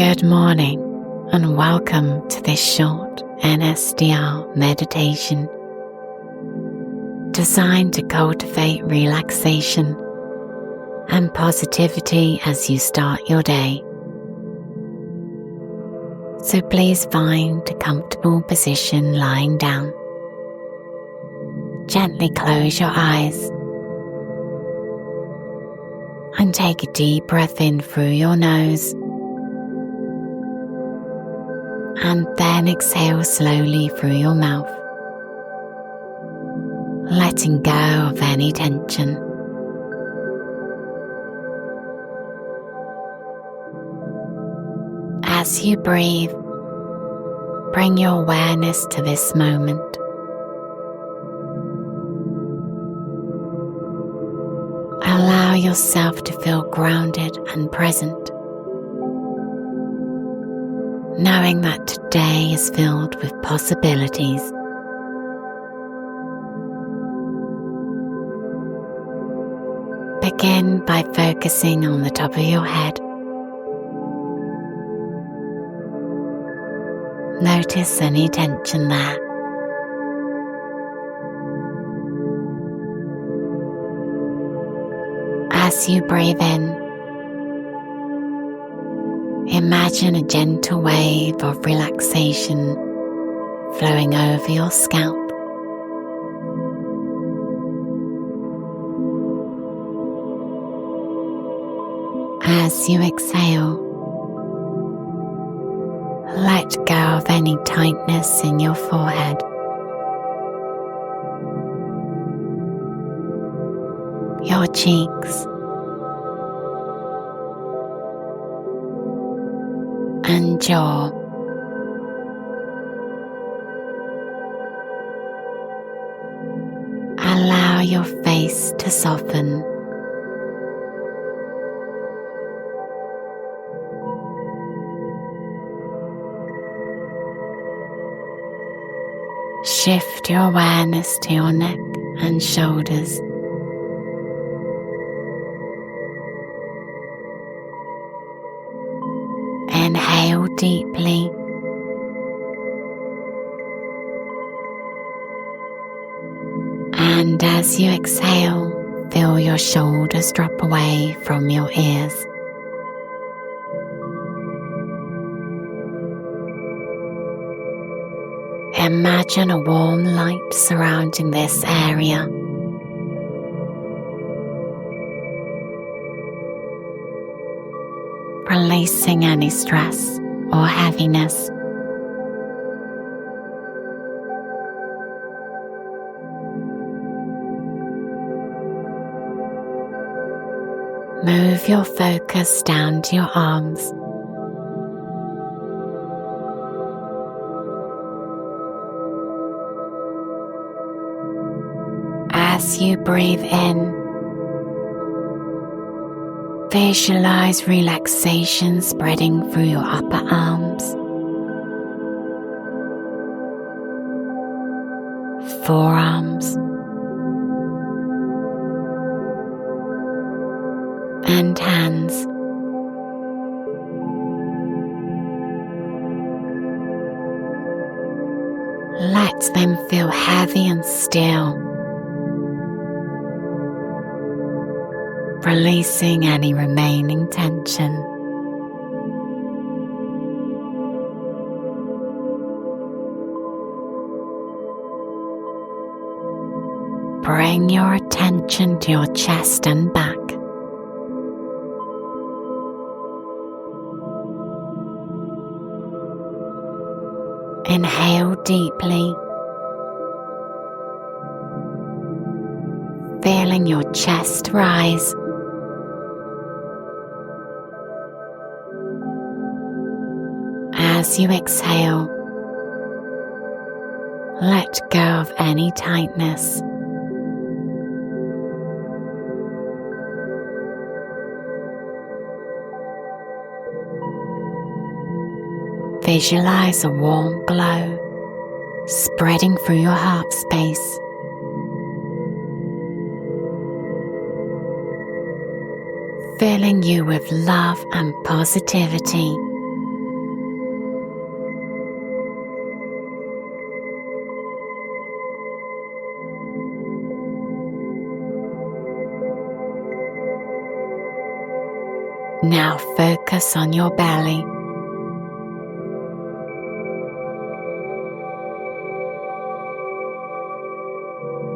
Good morning and welcome to this short NSDR meditation designed to cultivate relaxation and positivity as you start your day. So please find a comfortable position lying down. Gently close your eyes and take a deep breath in through your nose. And then exhale slowly through your mouth, letting go of any tension. As you breathe, bring your awareness to this moment. Allow yourself to feel grounded and present, knowing that today is filled with possibilities. Begin by focusing on the top of your head. Notice any tension there. As you breathe in, imagine a gentle wave of relaxation flowing over your scalp. As you exhale, let go of any tightness in your forehead. Your cheeks, and jaw. Allow your face to soften. Shift your awareness to your neck and shoulders. Inhale deeply and as you exhale, feel your shoulders drop away from your ears. Imagine a warm light surrounding this area. Releasing any stress or heaviness. Move your focus down to your arms. As you breathe in, visualize relaxation spreading through your upper arms, forearms, and hands. Let them feel heavy and still, releasing any remaining tension. Bring your attention to your chest and back. Inhale deeply, feeling your chest rise. As you exhale, let go of any tightness. Visualize a warm glow spreading through your heart space. Filling you with love and positivity. Now focus on your belly.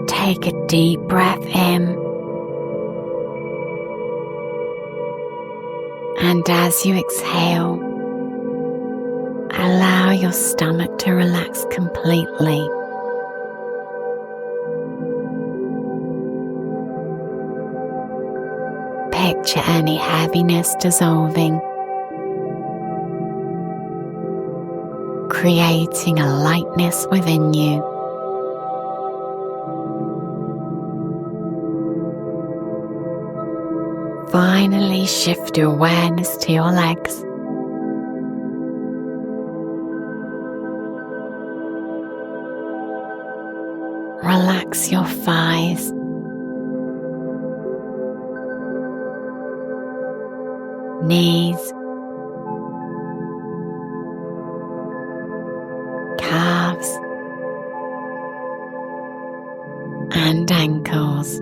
Take a deep breath in, and as you exhale, allow your stomach to relax completely. Picture any heaviness dissolving, creating a lightness within you. Finally, shift your awareness to your legs. Relax your thighs, knees, calves, and ankles.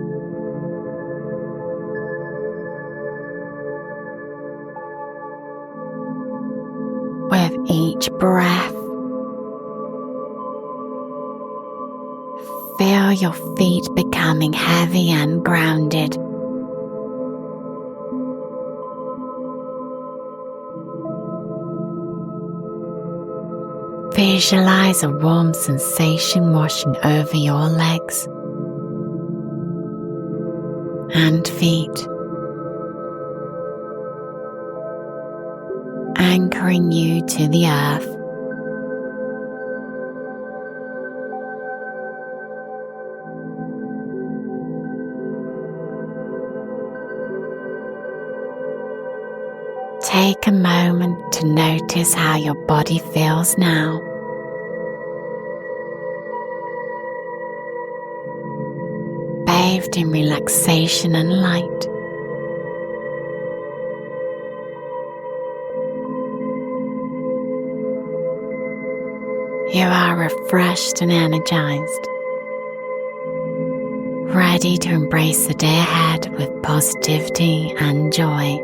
With each breath, feel your feet becoming heavy and grounded. Visualize a warm sensation washing over your legs and feet, anchoring you to the earth. Take a moment to notice how your body feels now. Bathed in relaxation and light. You are refreshed and energized, ready to embrace the day ahead with positivity and joy.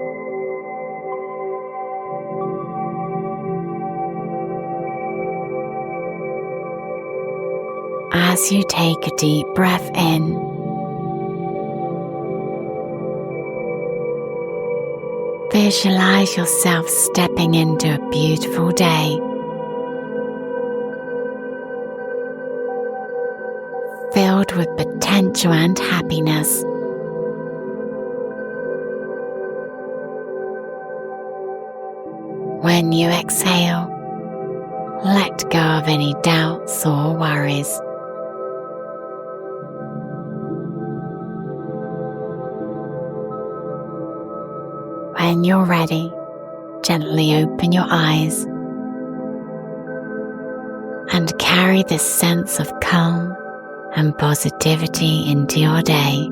As you take a deep breath in, visualize yourself stepping into a beautiful day, filled with potential and happiness. When you exhale, let go of any doubts or worries. When you're ready, gently open your eyes and carry this sense of calm and positivity into your day.